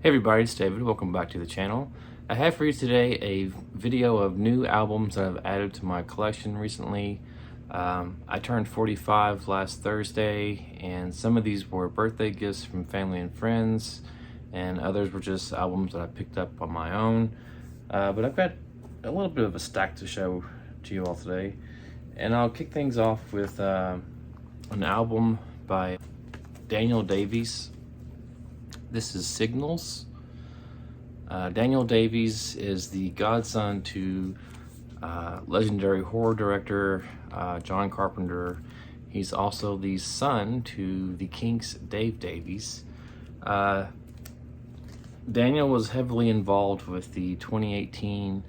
Hey everybody, it's David. Welcome back to the channel. I have for you today a video of new albums that I've added to my collection recently. I turned 45 last Thursday, and some of these were birthday gifts from family and friends, and others were just albums that I picked up on my own. But I've got a little bit of a stack to show to you all today, and I'll kick things off with an album by Daniel Davies. This is Signals. Daniel Davies is the godson to legendary horror director John Carpenter. He's also the son to the Kinks' Dave Davies. Daniel was heavily involved with the 2018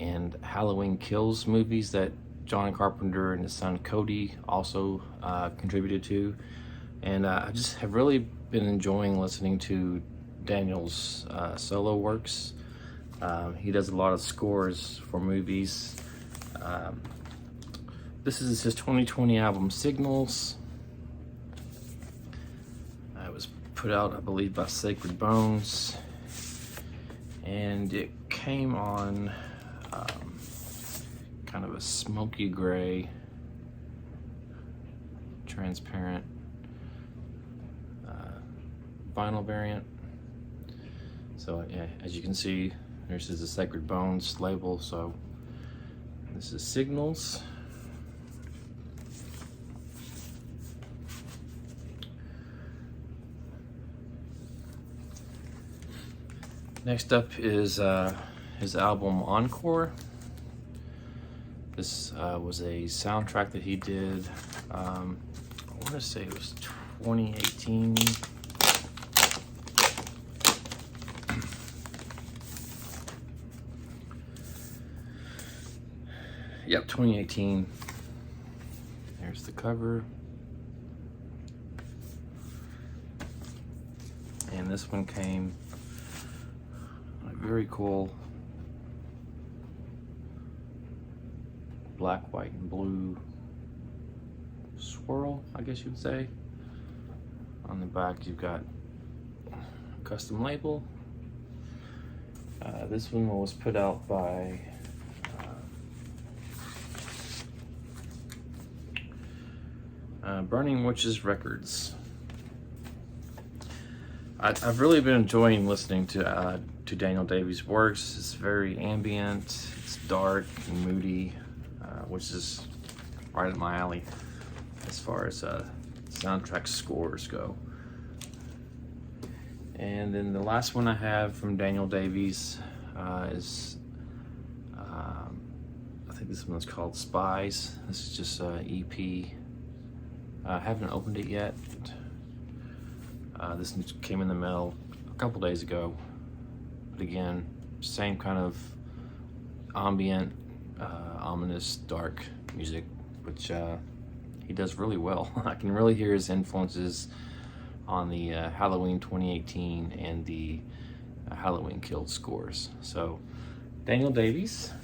and Halloween Kills movies that John Carpenter and his son Cody also contributed to. And I just have really been enjoying listening to Daniel's solo works. He does a lot of scores for movies. This is his 2020 album, Signals. It was put out, I believe, by Sacred Bones. And it came on kind of a smoky gray, transparent vinyl variant. So yeah, as you can see, this is the Sacred Bones label. So this is Signals. Next up is his album Encore. This was a soundtrack that he did, I want to say it was 2018. Yep, 2018. There's the cover. And this one came a very cool black, white, and blue swirl, I guess you would say. On the back, you've got a custom label. This one was put out by Burning Witches Records. I've really been enjoying listening to Daniel Davies' works. It's very ambient, it's dark and moody, which is right up my alley as far as soundtrack scores go. And then the last one I have from Daniel Davies is, I think this one's called Spies. This is just an EP. I haven't opened it yet. This came in the mail a couple days ago. But again, same kind of ambient, ominous, dark music, which he does really well. I can really hear his influences on the Halloween 2018 and the Halloween Kills scores. So, Daniel Davies.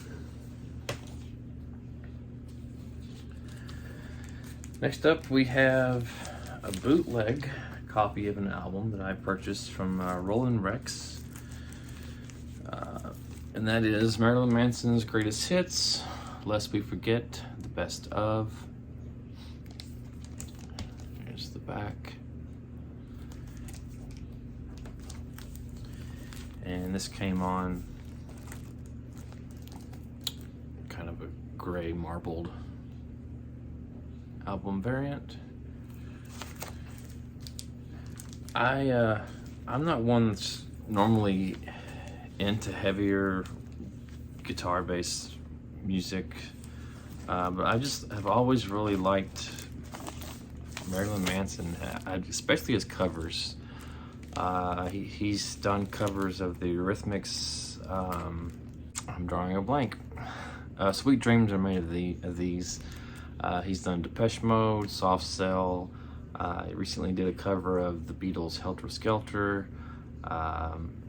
Next up, we have a bootleg copy of an album that I purchased from Roland Rex. And that is Marilyn Manson's Greatest Hits, Lest We Forget, The Best Of. Here's the back. And this came on kind of a gray marbled album variant. I'm not one that's normally into heavier guitar-based music, but I just have always really liked Marilyn Manson, especially his covers. He's done covers of the Eurythmics. I'm drawing a blank. Sweet Dreams Are Made of these. He's done Depeche Mode, Soft Cell. He recently did a cover of the Beatles' Helter Skelter.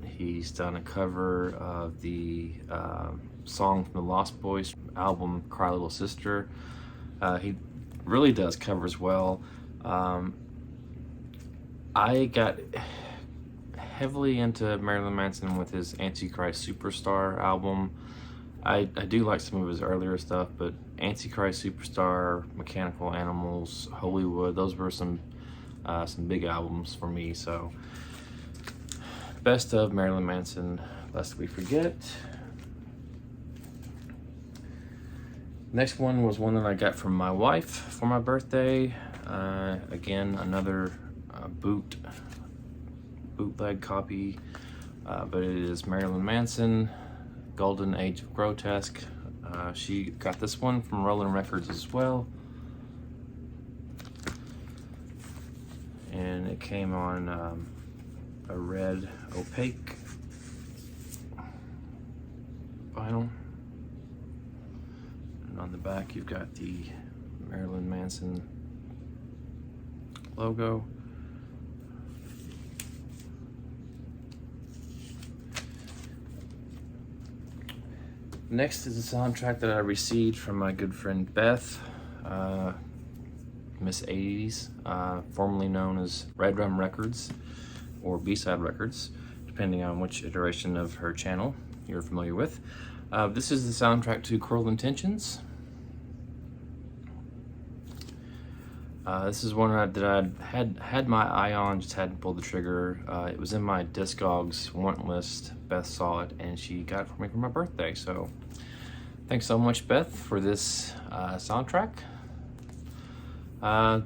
He's done a cover of the song from the Lost Boys album, Cry Little Sister. He really does covers well. I got heavily into Marilyn Manson with his Antichrist Superstar album. I do like some of his earlier stuff, but Antichrist Superstar, Mechanical Animals, Hollywood, those were some big albums for me. So best of Marilyn Manson, lest we forget. Next one was one that I got from my wife for my birthday. Again, another bootleg copy, but it is Marilyn Manson, Golden Age of Grotesque. She got this one from Rolling Records as well, and it came on a red opaque vinyl, and on the back you've got the Marilyn Manson logo. Next is a soundtrack that I received from my good friend Beth, Miss 80s, formerly known as Red Rum Records or B-Side Records, depending on which iteration of her channel you're familiar with. This is the soundtrack to Cruel Intentions. This is one that I had my eye on, just hadn't pulled the trigger. It was in my Discogs want list. Beth saw it and she got it for me for my birthday. So thanks so much, Beth, for this soundtrack.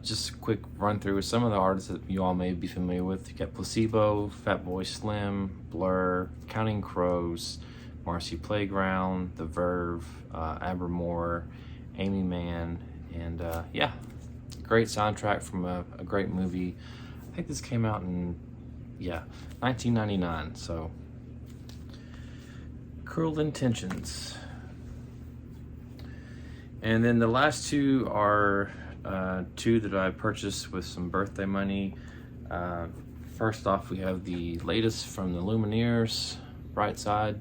Just a quick run through some of the artists that you all may be familiar with. You got Placebo, Fatboy Slim, Blur, Counting Crows, Marcy Playground, The Verve, Abermore, Amy Mann, and yeah, great soundtrack from a great movie. I think this came out in 1999. So Cruel Intentions. And then the last two are two that I purchased with some birthday money. First off, we have the latest from the Lumineers, Bright Side.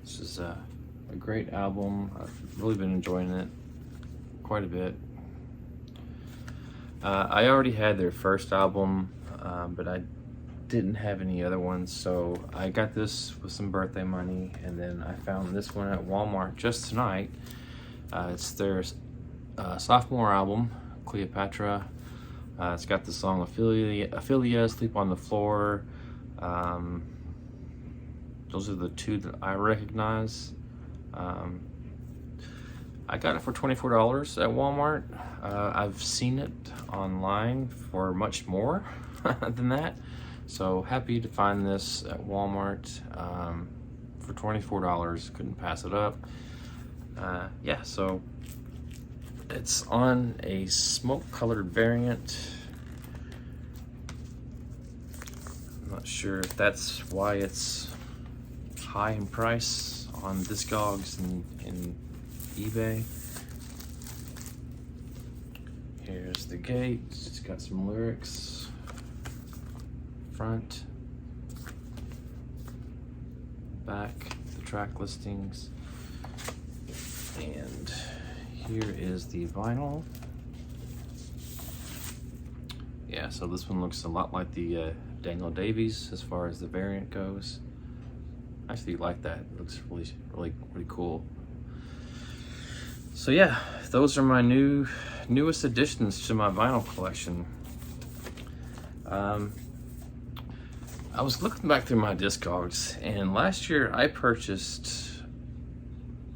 This is a great album. I've really been enjoying it quite a bit. I already had their first album, but I didn't have any other ones, so I got this with some birthday money, and then I found this one at Walmart just tonight. It's their sophomore album, Cleopatra. It's got the song Ophelia, Sleep on the Floor. Those are the two that I recognize. I got it for $24 at Walmart. I've seen it online for much more than that. So happy to find this at Walmart for $24. Couldn't pass it up. Yeah, so it's on a smoke colored variant. I'm not sure if that's why it's high in price on Discogs and eBay. Here's the gate. It's got some lyrics. Front, back, the track listings, and here is the vinyl. Yeah, so this one looks a lot like the Daniel Davies as far as the variant goes. I actually like that. It looks really cool. So yeah, those are my newest additions to my vinyl collection. I was looking back through my Discogs, and last year I purchased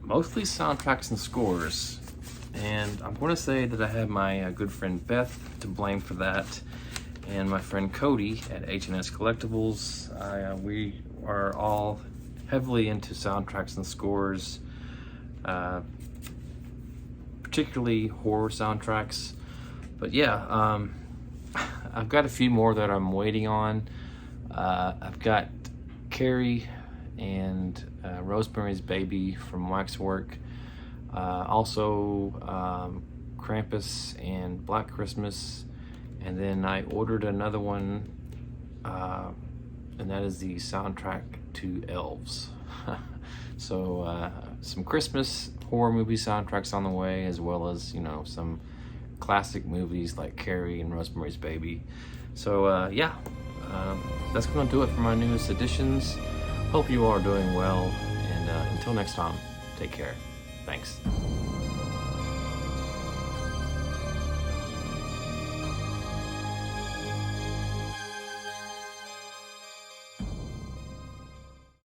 mostly soundtracks and scores, and I'm going to say that I have my good friend Beth to blame for that, and my friend Cody at H&S Collectibles. We are all heavily into soundtracks and scores, particularly horror soundtracks. But yeah, I've got a few more that I'm waiting on. I've got Carrie and Rosemary's Baby from Waxwork. Also Krampus and Black Christmas. And then I ordered another one, and that is the soundtrack to Elves. So some Christmas horror movie soundtracks on the way, as well as, you know, some classic movies like Carrie and Rosemary's Baby. So yeah, that's going to do it for my newest editions. Hope you all are doing well, and until next time, take care. Thanks.